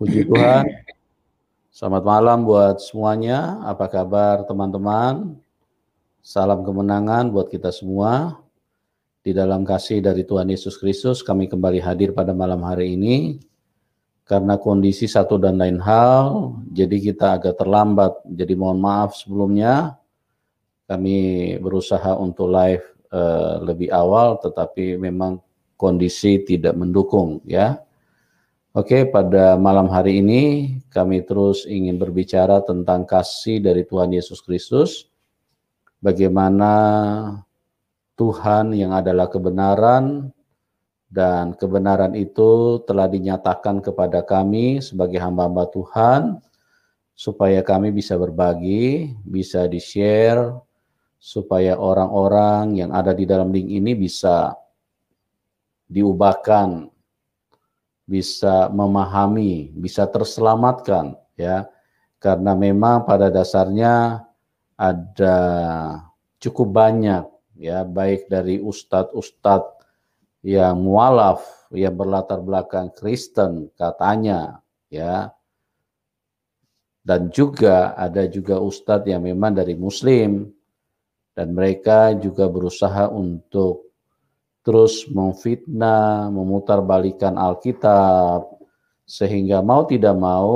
Puji Tuhan, selamat malam buat semuanya. Apa kabar teman-teman? Salam kemenangan buat kita semua. Di dalam kasih dari Tuhan Yesus Kristus, kami kembali hadir pada malam hari ini. Karena kondisi satu dan lain hal, jadi kita agak terlambat. Jadi mohon maaf sebelumnya. Kami berusaha untuk live lebih awal, tetapi memang kondisi tidak mendukung, ya. Oke, pada malam hari ini kami terus ingin berbicara tentang kasih dari Tuhan Yesus Kristus. Bagaimana Tuhan yang adalah kebenaran, dan kebenaran itu telah dinyatakan kepada kami sebagai hamba-hamba Tuhan, supaya kami bisa berbagi, bisa di-share, supaya orang-orang yang ada di dalam link ini bisa diubahkan, bisa memahami, bisa terselamatkan, ya. Karena memang pada dasarnya ada cukup banyak, ya, baik dari ustadz-ustadz yang mualaf, yang berlatar belakang Kristen katanya, ya. Dan juga ada juga ustadz yang memang dari Muslim, dan mereka juga berusaha untuk terus memfitnah, memutarbalikkan Alkitab, sehingga mau tidak mau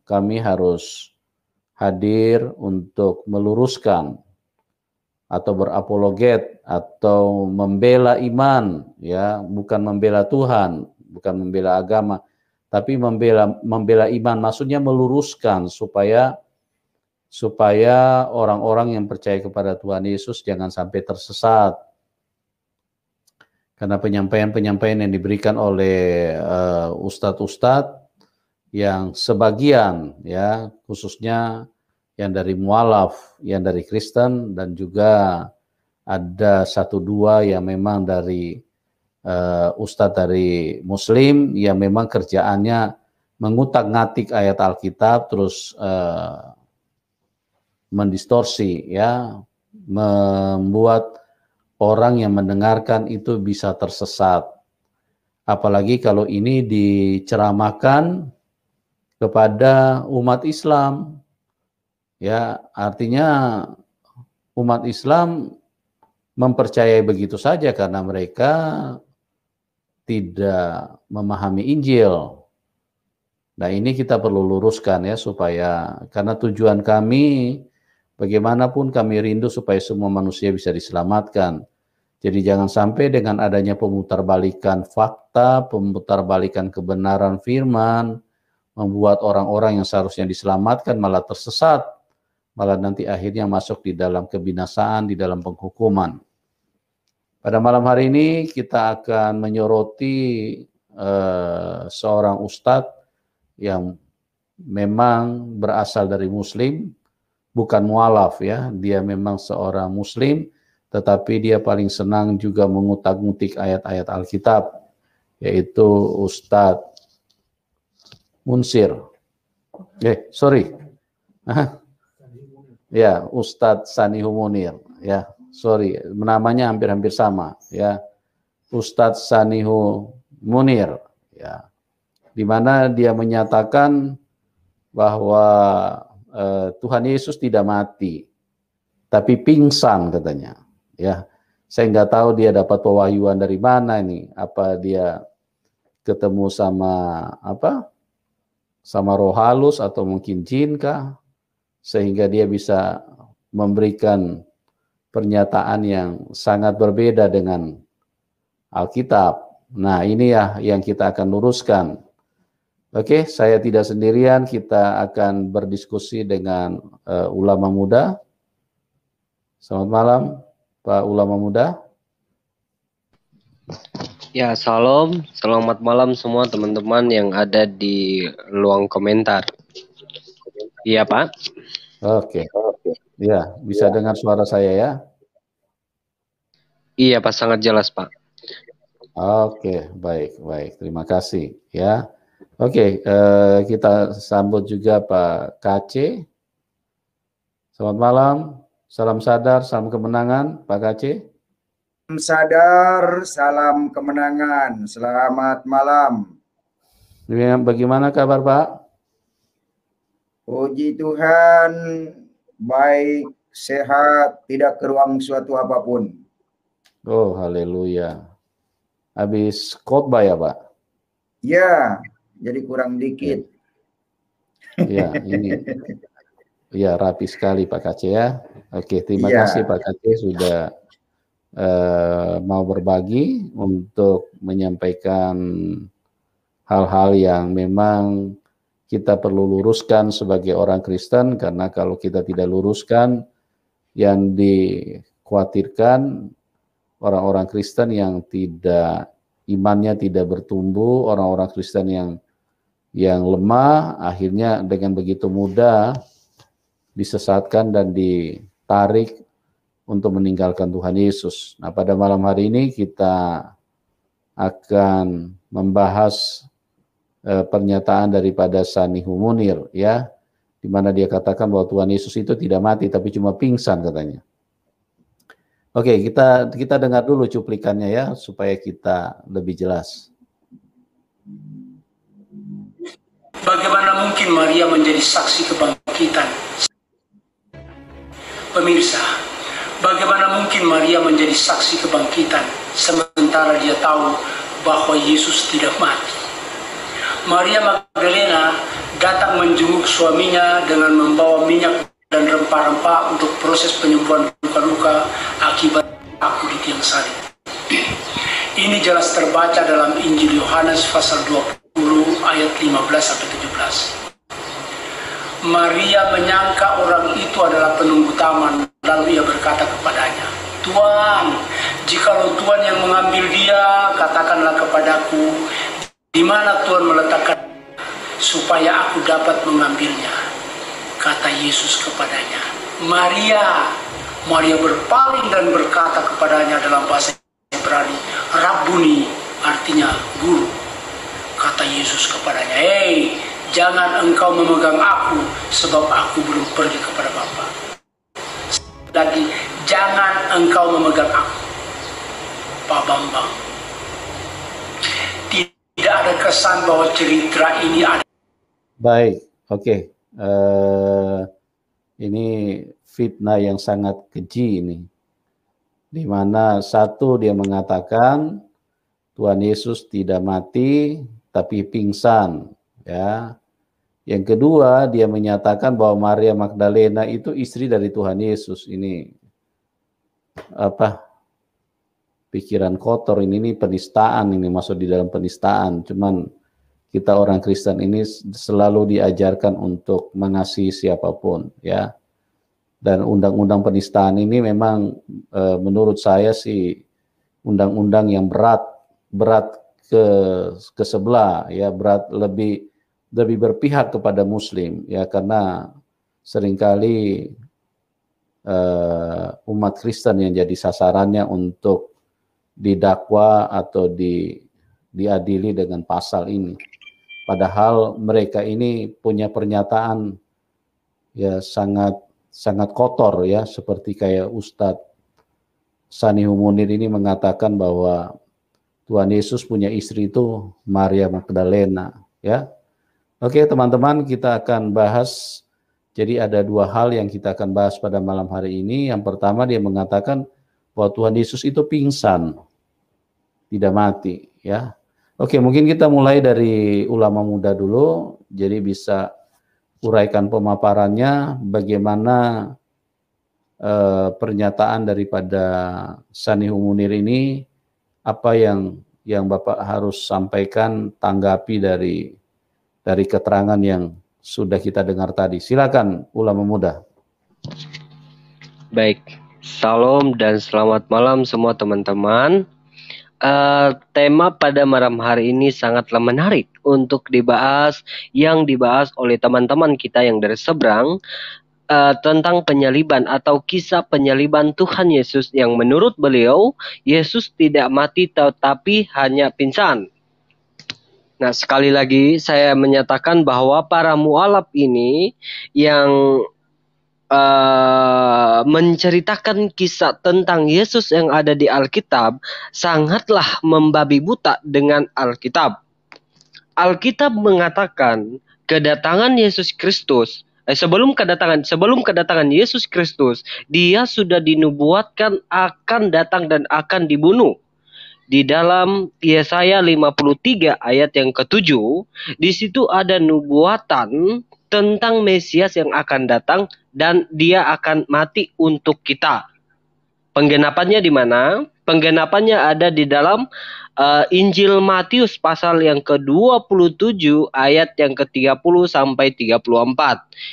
kami harus hadir untuk meluruskan atau berapologet atau membela iman, ya, bukan membela Tuhan, bukan membela agama, tapi membela iman, maksudnya meluruskan supaya orang-orang yang percaya kepada Tuhan Yesus jangan sampai tersesat. Karena penyampaian-penyampaian yang diberikan oleh ustadz-ustadz yang sebagian, ya, khususnya yang dari mualaf, yang dari Kristen, dan juga ada satu dua yang memang dari ustadz dari Muslim yang memang kerjaannya mengutak-ngatik ayat Alkitab, terus mendistorsi, ya, membuat orang yang mendengarkan itu bisa tersesat. Apalagi kalau ini diceramahkan kepada umat Islam. Ya, artinya umat Islam mempercayai begitu saja karena mereka tidak memahami Injil. Nah, ini kita perlu luruskan, ya, supaya, karena tujuan kami bagaimanapun kami rindu supaya semua manusia bisa diselamatkan. Jadi jangan sampai dengan adanya pemutarbalikan fakta, pemutarbalikan kebenaran firman, membuat orang-orang yang seharusnya diselamatkan malah tersesat, malah nanti akhirnya masuk di dalam kebinasaan, di dalam penghukuman. Pada malam hari ini kita akan menyoroti seorang ustadz yang memang berasal dari Muslim, bukan mualaf, ya, dia memang seorang Muslim, tetapi dia paling senang juga mengutak-ngutik ayat-ayat Alkitab, yaitu Ustadz Munsir. Ya, Ustadz Sanihu Munir. Ya, sorry, namanya hampir-hampir sama, ya. Ustadz Sanihu Munir, ya. Di mana dia menyatakan bahwa Tuhan Yesus tidak mati, tapi pingsan katanya. Ya, saya nggak tahu dia dapat pewahyuan dari mana ini. Apa dia ketemu sama roh halus atau mungkin jin kah, sehingga dia bisa memberikan pernyataan yang sangat berbeda dengan Alkitab. Nah, ini ya yang kita akan luruskan. Oke, saya tidak sendirian, kita akan berdiskusi dengan ulama muda. Selamat malam, Pak Ulama Muda. Ya, selamat malam semua teman-teman yang ada di ruang komentar. Iya, Pak. Oke. Ya, bisa dengar suara saya, ya? Iya, Pak, sangat jelas, Pak. Oke, baik. Terima kasih, ya. Oke, kita sambut juga Pak KC. Selamat malam, salam sadar, salam kemenangan, Pak KC. Sadar, salam kemenangan. Selamat malam. Bagaimana kabar Pak? Puji Tuhan, baik, sehat, tidak keruang suatu apapun. Oh, haleluya. Habis khotbah ya Pak? Ya, jadi kurang dikit. Ya, ini ya rapi sekali Pak Kace ya. Oke, terima kasih Pak Kace sudah mau berbagi untuk menyampaikan hal-hal yang memang kita perlu luruskan sebagai orang Kristen, karena kalau kita tidak luruskan, yang dikhawatirkan orang-orang Kristen yang tidak imannya tidak bertumbuh, orang-orang Kristen yang lemah, akhirnya dengan begitu mudah disesatkan dan ditarik untuk meninggalkan Tuhan Yesus. Nah, pada malam hari ini kita akan membahas pernyataan daripada Sanihu Munir, ya, di mana dia katakan bahwa Tuhan Yesus itu tidak mati tapi cuma pingsan katanya. Oke, kita dengar dulu cuplikannya ya supaya kita lebih jelas. Bagaimana mungkin Maria menjadi saksi kebangkitan? Pemirsa, bagaimana mungkin Maria menjadi saksi kebangkitan sementara dia tahu bahwa Yesus tidak mati? Maria Magdalena datang menjenguk suaminya dengan membawa minyak dan rempah-rempah untuk proses penyembuhan luka-luka akibat aku di tiang salib. Ini jelas terbaca dalam Injil Yohanes pasal 20 ayat 15-17. Maria menyangka orang itu adalah penunggu taman, lalu ia berkata kepadanya, "Tuan, jikalau Tuan yang mengambil dia, katakanlah kepadaku, di mana Tuan meletakkan supaya aku dapat mengambilnya." Kata Yesus kepadanya, "Maria." Maria berpaling dan berkata kepadanya dalam bahasa Ibrani, "Rabbuni," artinya guru. Kata Yesus kepadanya, "Hei, jangan engkau memegang aku, sebab aku belum pergi kepada Bapa. Lagi, jangan engkau memegang aku." Pak Bambang, tidak ada kesan bahwa cerita ini ada. Baik, oke. Ini fitnah yang sangat keji ini. Di mana satu dia mengatakan Tuhan Yesus tidak mati tapi pingsan, ya. Yang kedua, dia menyatakan bahwa Maria Magdalena itu istri dari Tuhan Yesus. Ini apa? Pikiran kotor ini penistaan, ini masuk di dalam penistaan. Cuman kita orang Kristen ini selalu diajarkan untuk mengasihi siapapun, ya. Dan undang-undang penistaan ini memang menurut saya sih undang-undang yang berat ke sebelah, ya, berat lebih berpihak kepada Muslim, ya, karena seringkali umat Kristen yang jadi sasarannya untuk didakwa atau diadili dengan pasal ini. Padahal mereka ini punya pernyataan ya sangat kotor, ya, seperti kayak Ustadz Sanihu Munir ini mengatakan bahwa Tuhan Yesus punya istri itu Maria Magdalena, ya. Oke teman-teman, kita akan bahas. Jadi ada dua hal yang kita akan bahas pada malam hari ini. Yang pertama, dia mengatakan bahwa Tuhan Yesus itu pingsan, tidak mati, ya. Oke, mungkin kita mulai dari ulama muda dulu, jadi bisa uraikan pemaparannya bagaimana pernyataan daripada Sanihu Munir ini, apa yang Bapak harus sampaikan, tanggapi dari keterangan yang sudah kita dengar tadi. Silakan ulama muda. Baik, salam dan selamat malam semua teman-teman. Tema pada malam hari ini sangatlah menarik untuk dibahas, yang dibahas oleh teman-teman kita yang dari seberang, tentang penyaliban atau kisah penyaliban Tuhan Yesus yang menurut beliau Yesus tidak mati tetapi hanya pingsan. Nah, sekali lagi saya menyatakan bahwa para mualaf ini yang menceritakan kisah tentang Yesus yang ada di Alkitab sangatlah membabi buta dengan Alkitab. Alkitab mengatakan kedatangan Yesus Kristus, sebelum kedatangan Yesus Kristus, dia sudah dinubuatkan akan datang dan akan dibunuh. Di dalam Yesaya 53 ayat yang ke-7, di situ ada nubuatan tentang Mesias yang akan datang dan dia akan mati untuk kita. Penggenapannya di mana? Penggenapannya ada di dalam Injil Matius pasal yang ke-27 ayat yang ke-30 sampai 34.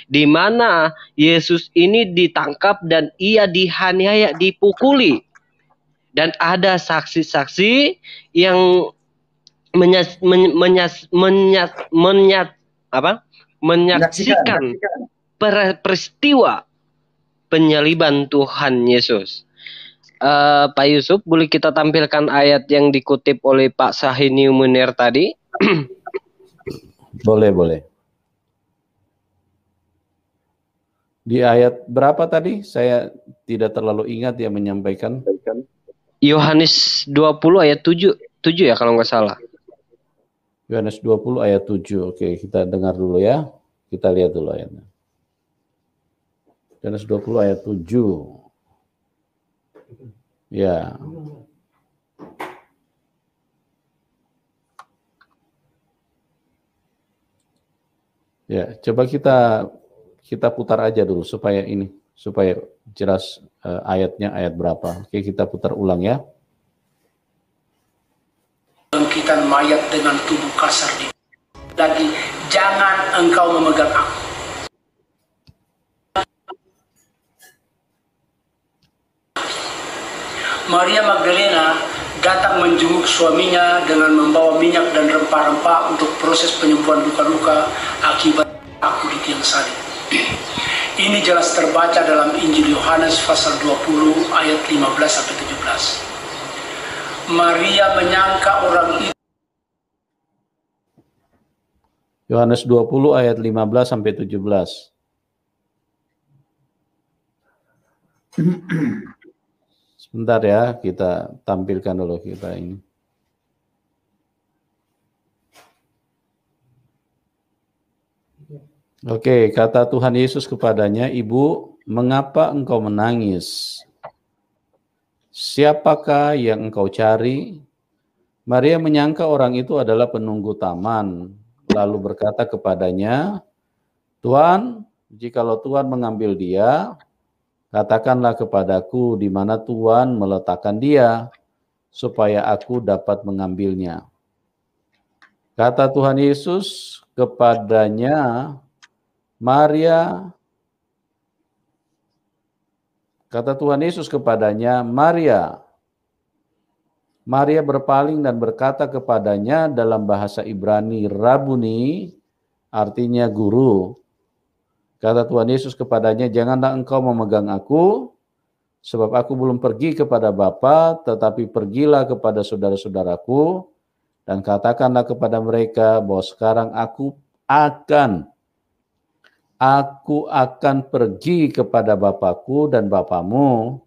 Di mana Yesus ini ditangkap dan ia dihaniaya, dipukuli. Dan ada saksi-saksi yang menyaksikan peristiwa penyaliban Tuhan Yesus. Pak Yusuf, boleh kita tampilkan ayat yang dikutip oleh Pak Sahini Munir tadi? Boleh. Di ayat berapa tadi? Saya tidak terlalu ingat yang menyampaikan. Yohanes 20 ayat 7 ya kalau nggak salah. Yohanes 20 ayat 7. Oke, kita dengar dulu ya. Kita lihat dulu ayatnya. Yohanes 20 ayat 7. Ya. Ya, coba kita putar aja dulu supaya jelas ayatnya ayat berapa. Oke, kita putar ulang ya. Bangkitan mayat dengan tubuh kasar lagi, jangan engkau memegang aku. Maria Magdalena datang menjenguk suaminya dengan membawa minyak dan rempah-rempah untuk proses penyembuhan luka-luka akibat aku di tiang salib. Ini jelas terbaca dalam Injil Yohanes pasal 20 ayat 15 sampai 17. Maria menyangka orang itu. Yohanes 20 ayat 15 sampai 17. Sebentar ya, kita tampilkan dulu kita ini. Oke, kata Tuhan Yesus kepadanya, "Ibu, mengapa engkau menangis? Siapakah yang engkau cari?" Maria menyangka orang itu adalah penunggu taman, lalu berkata kepadanya, "Tuan, jikalau Tuhan mengambil dia, katakanlah kepadaku di mana Tuhan meletakkan dia, supaya aku dapat mengambilnya." Kata Tuhan Yesus kepadanya, "Maria." Kata Tuhan Yesus kepadanya, "Maria." Maria berpaling dan berkata kepadanya dalam bahasa Ibrani, "Rabuni," artinya guru. Kata Tuhan Yesus kepadanya, "Janganlah engkau memegang aku, sebab aku belum pergi kepada Bapa, tetapi pergilah kepada saudara-saudaraku, dan katakanlah kepada mereka bahwa sekarang aku akan pergi kepada Bapakku dan Bapamu,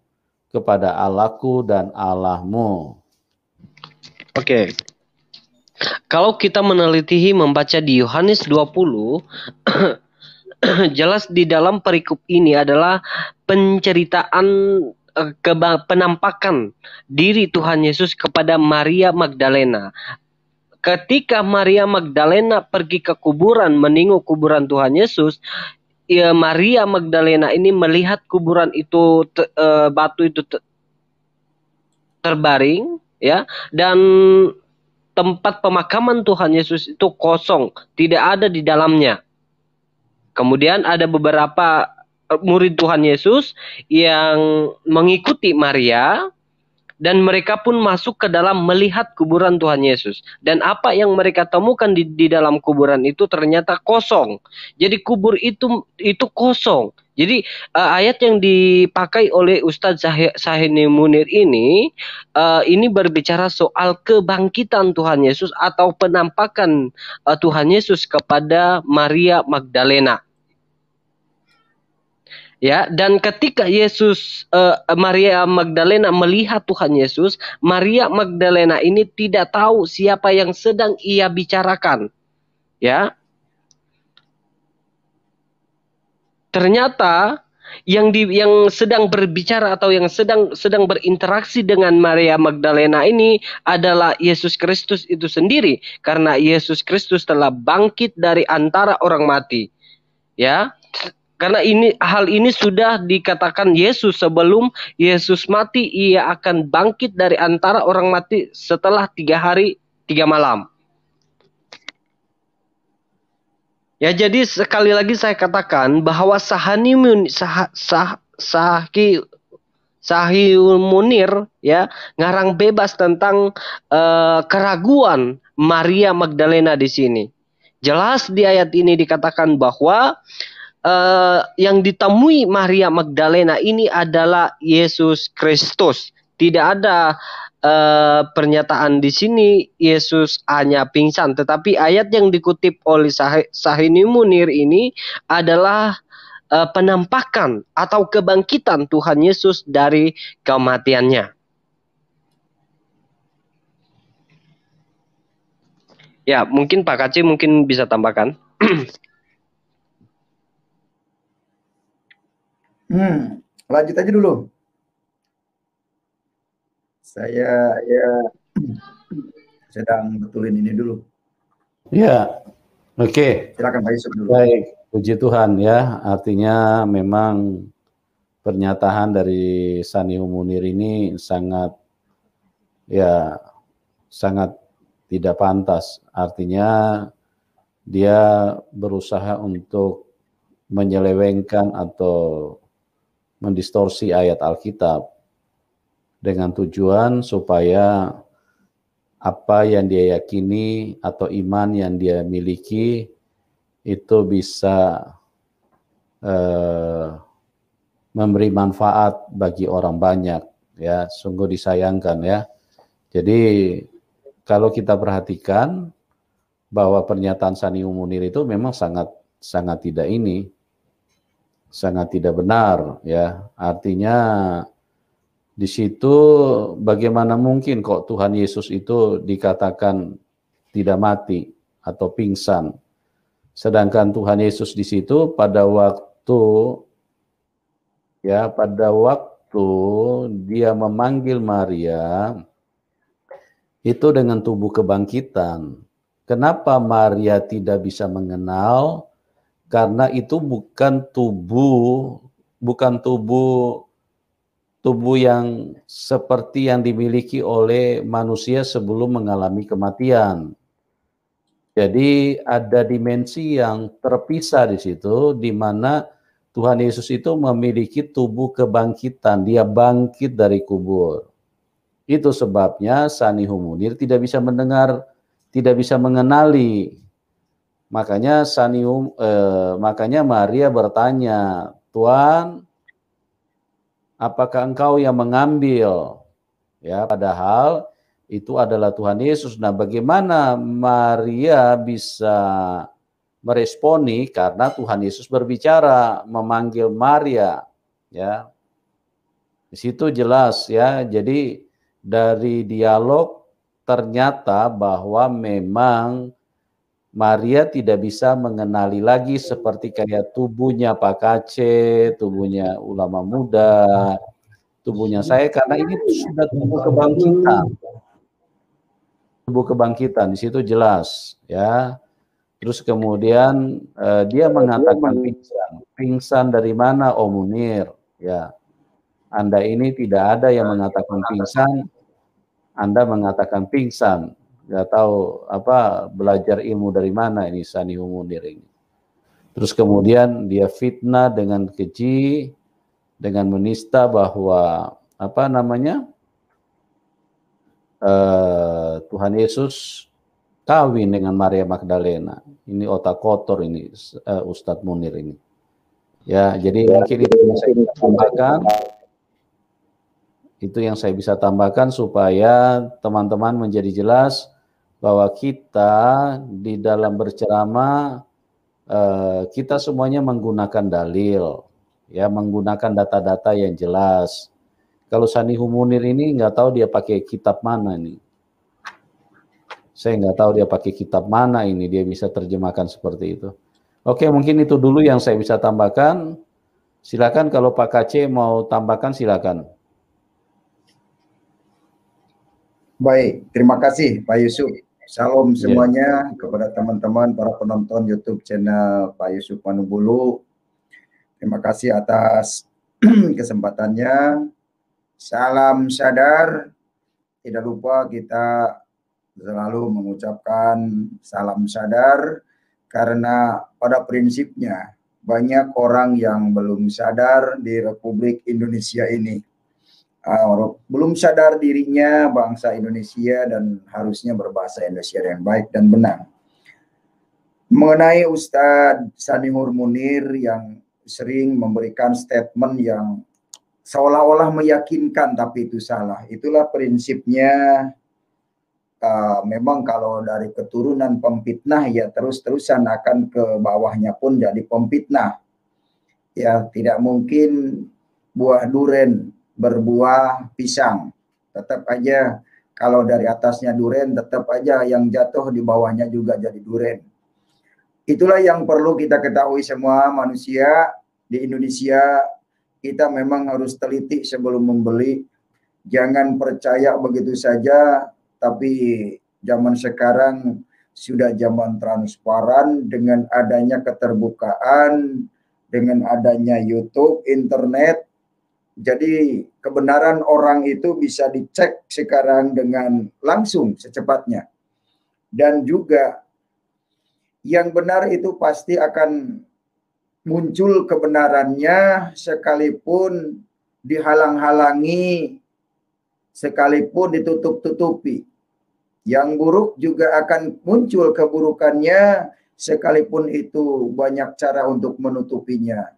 kepada Allahku dan Allahmu." Oke. Kalau kita meneliti membaca di Yohanes 20, jelas di dalam perikop ini adalah penceritaan penampakan diri Tuhan Yesus kepada Maria Magdalena. Ketika Maria Magdalena pergi ke kuburan menengok kuburan Tuhan Yesus, ya, Maria Magdalena ini melihat kuburan itu batu itu terbaring, ya, dan tempat pemakaman Tuhan Yesus itu kosong, tidak ada di dalamnya. Kemudian ada beberapa murid Tuhan Yesus yang mengikuti Maria, dan mereka pun masuk ke dalam melihat kuburan Tuhan Yesus. Dan apa yang mereka temukan di dalam kuburan itu ternyata kosong. Jadi kubur itu kosong. Jadi ayat yang dipakai oleh Ustadz Sahini Munir ini berbicara soal kebangkitan Tuhan Yesus atau penampakan Tuhan Yesus kepada Maria Magdalena. Ya, dan ketika Maria Magdalena melihat Tuhan Yesus, Maria Magdalena ini tidak tahu siapa yang sedang ia bicarakan. ya. Ternyata yang sedang berbicara atau yang sedang berinteraksi dengan Maria Magdalena ini adalah Yesus Kristus itu sendiri, karena Yesus Kristus telah bangkit dari antara orang mati, ya. Karena hal ini sudah dikatakan Yesus sebelum Yesus mati, ia akan bangkit dari antara orang mati setelah 3 hari 3 malam. Ya, jadi sekali lagi saya katakan bahwa Sahih Munir ya ngarang bebas tentang keraguan Maria Magdalena di sini. Jelas di ayat ini dikatakan bahwa yang ditemui Maria Magdalena ini adalah Yesus Kristus. Tidak ada pernyataan di sini Yesus hanya pingsan, tetapi ayat yang dikutip oleh Sahih Munir ini adalah penampakan atau kebangkitan Tuhan Yesus dari kematiannya. Ya, mungkin Pak Kaci mungkin bisa tambahkan. Lanjut aja dulu. Saya sedang betulin ini dulu. Ya, oke. Silakan Pak Yusuf dulu. Baik, puji Tuhan ya. Artinya memang pernyataan dari Sahih Munir ini sangat tidak pantas. Artinya dia berusaha untuk menyelewengkan atau mendistorsi ayat Alkitab dengan tujuan supaya apa yang dia yakini atau iman yang dia miliki itu bisa memberi manfaat bagi orang banyak, ya. Sungguh disayangkan ya. Jadi kalau kita perhatikan bahwa pernyataan Sahih Munir itu memang sangat tidak benar ya. Artinya di situ bagaimana mungkin kok Tuhan Yesus itu dikatakan tidak mati atau pingsan. Sedangkan Tuhan Yesus di situ pada waktu dia memanggil Maria itu dengan tubuh kebangkitan. Kenapa Maria tidak bisa mengenal? Karena itu bukan tubuh yang seperti yang dimiliki oleh manusia sebelum mengalami kematian. Jadi ada dimensi yang terpisah di situ, di mana Tuhan Yesus itu memiliki tubuh kebangkitan, dia bangkit dari kubur. Itu sebabnya Sahih Munir tidak bisa mendengar, tidak bisa mengenali. Makanya Maria bertanya, Tuhan, apakah engkau yang mengambil? Ya, padahal itu adalah Tuhan Yesus. Nah, bagaimana Maria bisa meresponi karena Tuhan Yesus berbicara, memanggil Maria, ya. Di situ jelas ya. Jadi dari dialog ternyata bahwa memang Maria tidak bisa mengenali lagi seperti kayak tubuhnya Pak Kace, tubuhnya ulama muda, tubuhnya saya, karena ini sudah tubuh kebangkitan. Tubuh kebangkitan di situ jelas ya. Terus kemudian dia mengatakan pingsan dari mana Om Munir? Ya, Anda ini tidak ada yang mengatakan pingsan, Anda mengatakan pingsan. Nggak tahu apa belajar ilmu dari mana ini Sahih Munir ini. Terus kemudian dia fitnah dengan keji, dengan menista bahwa Tuhan Yesus kawin dengan Maria Magdalena. Ini otak kotor ini Ustadz Munir ini. Ya, jadi mungkin itu yang saya bisa tambahkan. Itu yang saya bisa tambahkan supaya teman-teman menjadi jelas bahwa kita di dalam berceramah kita semuanya menggunakan dalil, ya, menggunakan data-data yang jelas. Kalau Sahih Munir ini nggak tahu dia pakai kitab mana nih. Saya nggak tahu dia pakai kitab mana ini, dia bisa terjemahkan seperti itu. Oke, mungkin itu dulu yang saya bisa tambahkan. Silakan kalau Pak KC mau tambahkan, silakan. Baik, terima kasih Pak Yusuf. Salam semuanya kepada teman-teman para penonton YouTube channel Pak Yusuf Manubulu. Terima kasih atas kesempatannya. Salam sadar. Tidak lupa kita selalu mengucapkan salam sadar, karena pada prinsipnya banyak orang yang belum sadar di Republik Indonesia ini. Belum sadar dirinya bangsa Indonesia dan harusnya berbahasa Indonesia dengan baik dan benar. Mengenai Ustadz Sanihur Munir yang sering memberikan statement yang seolah-olah meyakinkan tapi itu salah. Itulah prinsipnya. Memang kalau dari keturunan pemfitnah ya terus-terusan akan ke bawahnya pun jadi pemfitnah. Ya tidak mungkin buah duren berbuah pisang. Tetap aja kalau dari atasnya duren, tetap aja yang jatuh di bawahnya juga jadi duren. Itulah yang perlu kita ketahui semua manusia di Indonesia. Kita memang harus teliti sebelum membeli. Jangan percaya begitu saja. Tapi zaman sekarang sudah zaman transparan dengan adanya keterbukaan, dengan adanya YouTube, internet. Jadi kebenaran orang itu bisa dicek sekarang dengan langsung secepatnya. Dan juga yang benar itu pasti akan muncul kebenarannya sekalipun dihalang-halangi, sekalipun ditutup-tutupi. Yang buruk juga akan muncul keburukannya sekalipun itu banyak cara untuk menutupinya.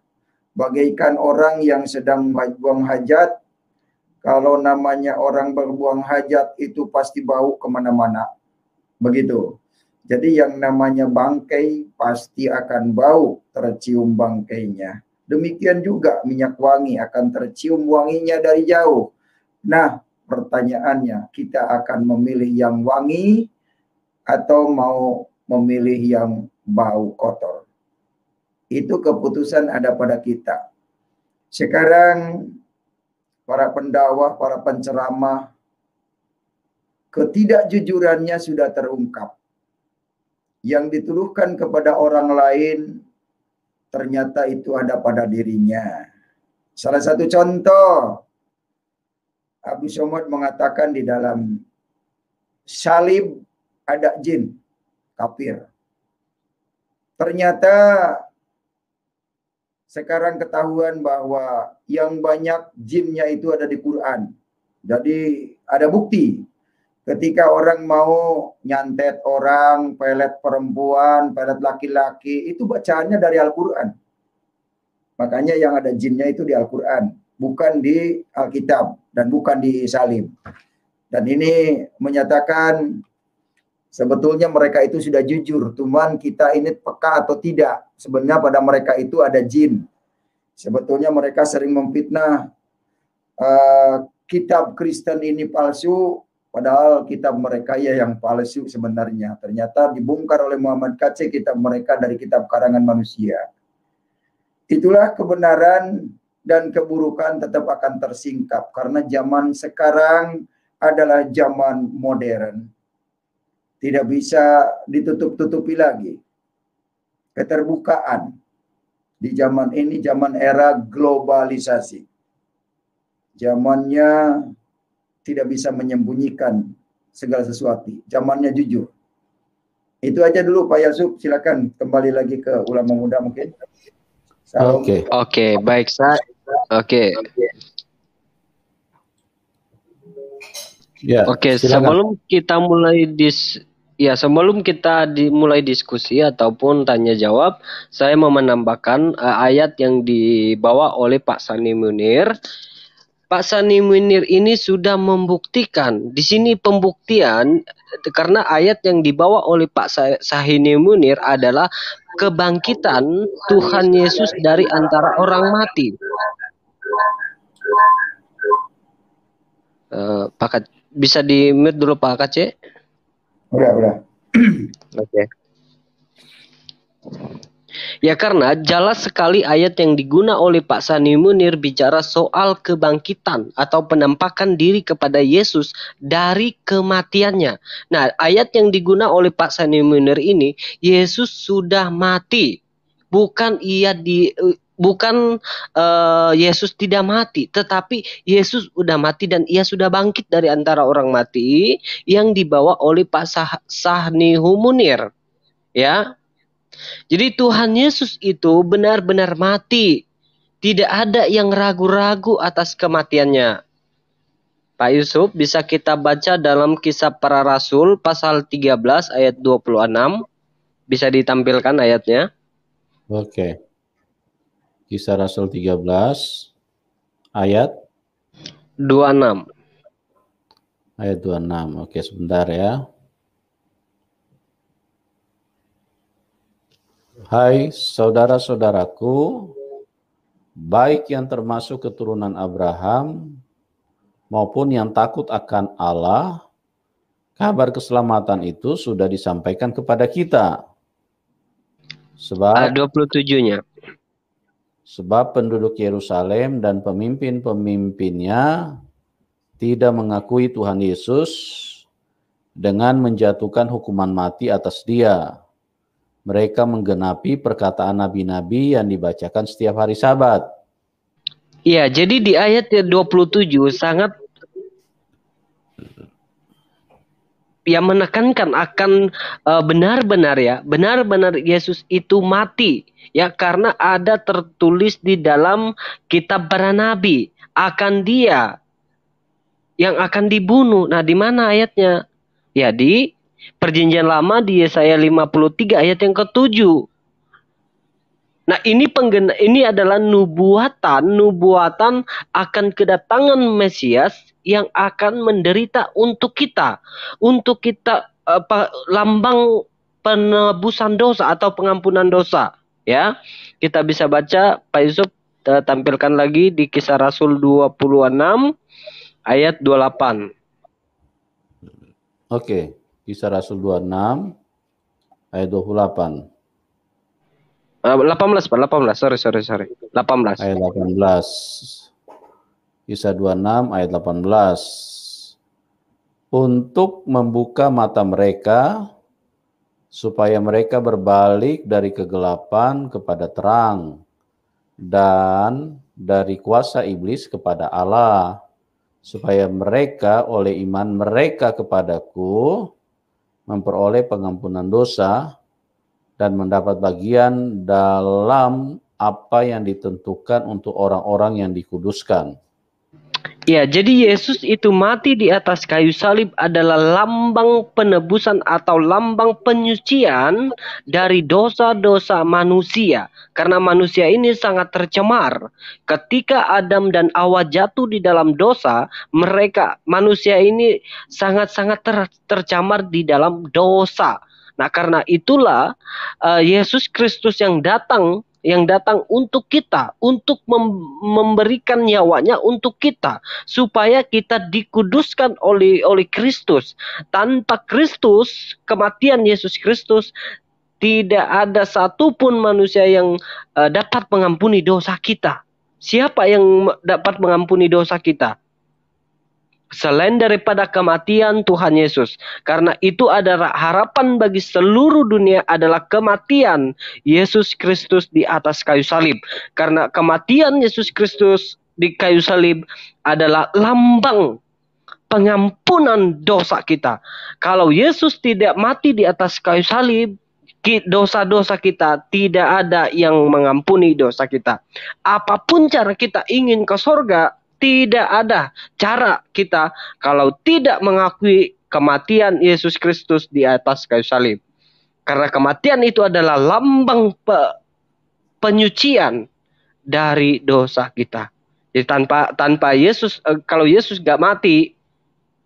Bagaikan orang yang sedang buang hajat, kalau namanya orang berbuang hajat itu pasti bau kemana-mana. Begitu. Jadi yang namanya bangkai pasti akan bau, tercium bangkainya. Demikian juga minyak wangi akan tercium wanginya dari jauh. Nah, pertanyaannya, kita akan memilih yang wangi atau mau memilih yang bau kotor? Itu keputusan ada pada kita. Sekarang para pendakwah, para penceramah, ketidakjujurannya sudah terungkap. Yang dituduhkan kepada orang lain ternyata itu ada pada dirinya. Salah satu contoh, Abu Somad mengatakan di dalam salib ada jin kafir. Ternyata sekarang ketahuan bahwa yang banyak jinnya itu ada di Quran. Jadi ada bukti. Ketika orang mau nyantet orang, pelet perempuan, pelet laki-laki, itu bacaannya dari Al-Quran. Makanya yang ada jinnya itu di Al-Quran, bukan di Alkitab dan bukan di salib. Dan ini menyatakan sebetulnya mereka itu sudah jujur, cuman kita ini peka atau tidak. Sebenarnya pada mereka itu ada jin. Sebetulnya mereka sering memfitnah kitab Kristen ini palsu, padahal kitab mereka ya yang palsu sebenarnya. Ternyata dibongkar oleh Muhammad KC kitab mereka dari kitab karangan manusia. Itulah kebenaran dan keburukan tetap akan tersingkap karena zaman sekarang adalah zaman modern. Tidak bisa ditutup-tutupi lagi. Keterbukaan di zaman ini zaman era globalisasi. Zamannya tidak bisa menyembunyikan segala sesuatu. Zamannya jujur. Itu aja dulu Pak Yusuf, silakan kembali lagi ke ulama muda mungkin. Oke, baik Sa. Oke. Ya, Oke, silakan. sebelum kita mulai diskusi ataupun tanya jawab, saya mau menambahkan ayat yang dibawa oleh Pak Sani Munir. Pak Sani Munir ini sudah membuktikan. Di sini pembuktian karena ayat yang dibawa oleh Pak Sani Munir adalah kebangkitan Tuhan Yesus dari antara orang mati. Bisa di mute dulu Pak KC? Udah. Oke. Ya karena jelas sekali ayat yang diguna oleh Pak Sani Munir bicara soal kebangkitan atau penampakan diri kepada Yesus dari kematiannya. Nah, ayat yang diguna oleh Pak Sani Munir ini, Yesus sudah mati. Bukan Yesus tidak mati, tetapi Yesus sudah mati dan ia sudah bangkit dari antara orang mati yang dibawa oleh Pak Sani Munir. Ya. Jadi Tuhan Yesus itu benar-benar mati. Tidak ada yang ragu-ragu atas kematiannya. Pak Yusuf, bisa kita baca dalam Kisah Para Rasul pasal 13 ayat 26. Bisa ditampilkan ayatnya? Oke. Kisah Rasul 13 ayat 26. Ayat 26. Oke, sebentar ya. Hai saudara-saudaraku, baik yang termasuk keturunan Abraham maupun yang takut akan Allah, kabar keselamatan itu sudah disampaikan kepada kita. Ayat 27-nya. Sebab penduduk Yerusalem dan pemimpin-pemimpinnya tidak mengakui Tuhan Yesus dengan menjatuhkan hukuman mati atas dia. Mereka menggenapi perkataan nabi-nabi yang dibacakan setiap hari Sabat. Iya, jadi di ayat 27 sangat yang menekankan akan benar-benar Yesus itu mati, ya, karena ada tertulis di dalam kitab para nabi akan dia yang akan dibunuh. Nah, di mana ayatnya? Ya, di Perjanjian Lama di Yesaya 53 ayat yang ke-7. Nah, ini adalah nubuatan akan kedatangan Mesias yang akan menderita untuk kita lambang penebusan dosa atau pengampunan dosa, ya. Kita bisa baca, Pak Yusuf, tampilkan lagi di Kisah Rasul 26 ayat 28. Oke, Kisah Rasul 26 ayat 28. 18, Pak, 18. Sorry. 18. Ayat 18. Kisah 26 ayat 18. Untuk membuka mata mereka supaya mereka berbalik dari kegelapan kepada terang dan dari kuasa iblis kepada Allah, supaya mereka oleh iman mereka kepadaku memperoleh pengampunan dosa dan mendapat bagian dalam apa yang ditentukan untuk orang-orang yang dikuduskan. Ya, jadi Yesus itu mati di atas kayu salib adalah lambang penebusan atau lambang penyucian dari dosa-dosa manusia. Karena manusia ini sangat tercemar. Ketika Adam dan Hawa jatuh di dalam dosa, manusia ini sangat-sangat tercemar di dalam dosa. Nah, karena itulah Yesus Kristus yang datang untuk kita, untuk memberikan nyawanya untuk kita, supaya kita dikuduskan oleh Kristus. Tanpa Kristus, kematian Yesus Kristus, tidak ada satupun manusia yang dapat mengampuni dosa kita. Siapa yang dapat mengampuni dosa kita? Selain daripada kematian Tuhan Yesus. Karena itu adalah harapan bagi seluruh dunia adalah kematian Yesus Kristus di atas kayu salib. Karena kematian Yesus Kristus di kayu salib adalah lambang pengampunan dosa kita. Kalau Yesus tidak mati di atas kayu salib, dosa-dosa kita tidak ada yang mengampuni dosa kita. Apapun cara kita ingin ke sorga, tidak ada cara kita kalau tidak mengakui kematian Yesus Kristus di atas kayu salib. Karena kematian itu adalah lambang penyucian dari dosa kita. Jadi tanpa Yesus, kalau Yesus gak mati,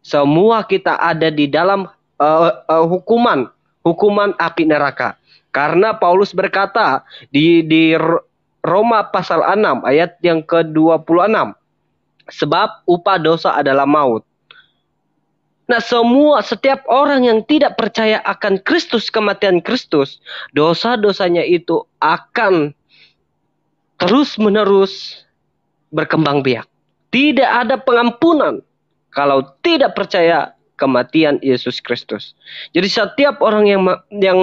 semua kita ada di dalam hukuman api neraka. Karena Paulus berkata di Roma pasal 6 ayat yang ke-26. Sebab upah dosa adalah maut. Nah, setiap orang yang tidak percaya akan Kristus, kematian Kristus, dosa-dosanya itu akan terus-menerus berkembang biak. Tidak ada pengampunan kalau tidak percaya kematian Yesus Kristus. Jadi setiap orang yang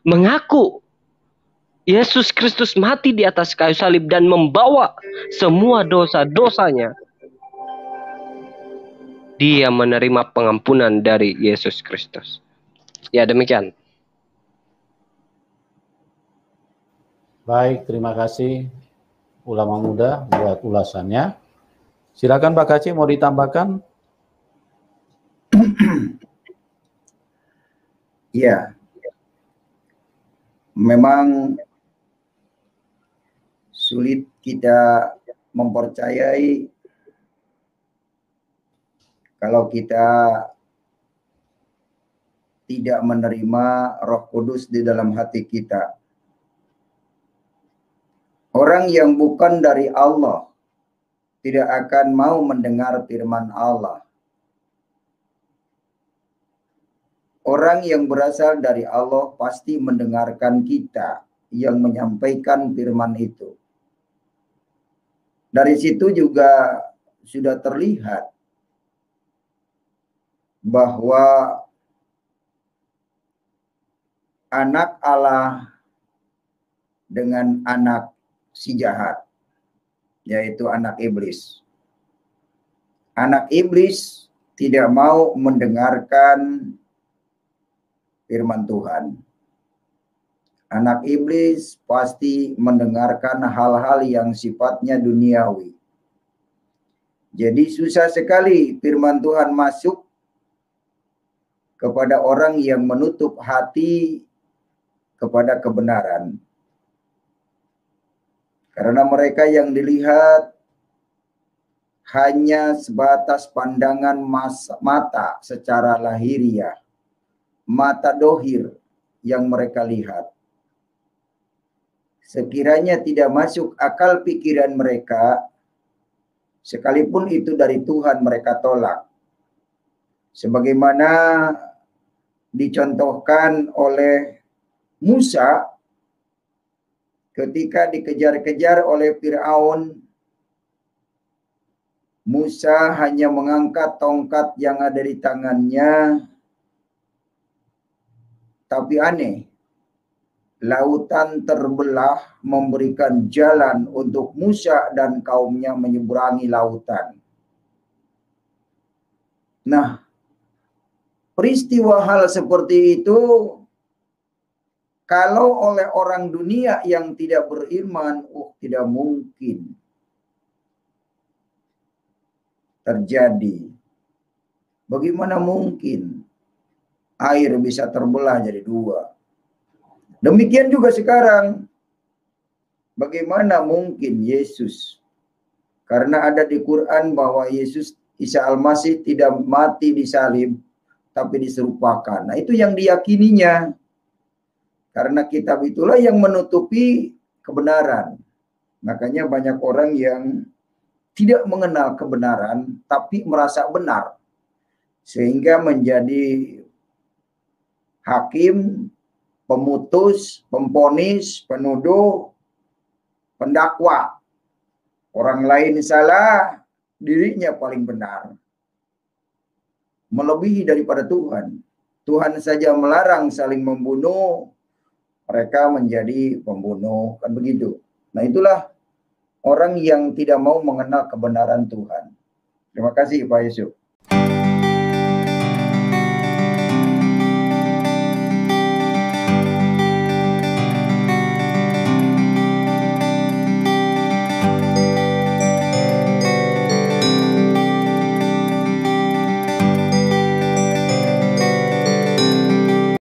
mengaku Yesus Kristus mati di atas kayu salib dan membawa semua dosa-dosanya, dia menerima pengampunan dari Yesus Kristus. Ya, demikian. Baik, terima kasih ulama muda buat ulasannya. Silakan Pak Kaci, mau ditambahkan? Ya, memang sulit kita mempercayai kalau kita tidak menerima Roh Kudus di dalam hati kita. Orang yang bukan dari Allah tidak akan mau mendengar firman Allah. Orang yang berasal dari Allah pasti mendengarkan kita yang menyampaikan firman itu. Dari situ juga sudah terlihat bahwa anak Allah dengan anak si jahat, yaitu anak iblis. Anak iblis tidak mau mendengarkan firman Tuhan. Anak iblis pasti mendengarkan hal-hal yang sifatnya duniawi. Jadi susah sekali firman Tuhan masuk kepada orang yang menutup hati kepada kebenaran. Karena mereka yang dilihat hanya sebatas pandangan mata secara lahiriah, mata dohir yang mereka lihat. Sekiranya tidak masuk akal pikiran mereka, sekalipun itu dari Tuhan mereka tolak. Sebagaimana dicontohkan oleh Musa ketika dikejar-kejar oleh Firaun. Musa hanya mengangkat tongkat yang ada di tangannya, tapi aneh, lautan terbelah memberikan jalan untuk Musa dan kaumnya menyeberangi lautan. Nah, peristiwa hal seperti itu kalau oleh orang dunia yang tidak beriman, tidak mungkin terjadi. Bagaimana mungkin air bisa terbelah jadi dua? Demikian juga sekarang. Bagaimana mungkin Yesus? Karena ada di Quran bahwa Yesus Isa Al-Masih tidak mati di salib, tapi diserupakan. Nah, itu yang diyakininya. Karena kitab itulah yang menutupi kebenaran. Makanya banyak orang yang tidak mengenal kebenaran, tapi merasa benar. Sehingga menjadi hakim, pemutus, pemvonis, penuduh, pendakwa. Orang lain salah, dirinya paling benar. Melebihi daripada Tuhan. Tuhan saja melarang saling membunuh, mereka menjadi pembunuh, kan begitu. Nah, itulah orang yang tidak mau mengenal kebenaran Tuhan. Terima kasih Pak Yusuf.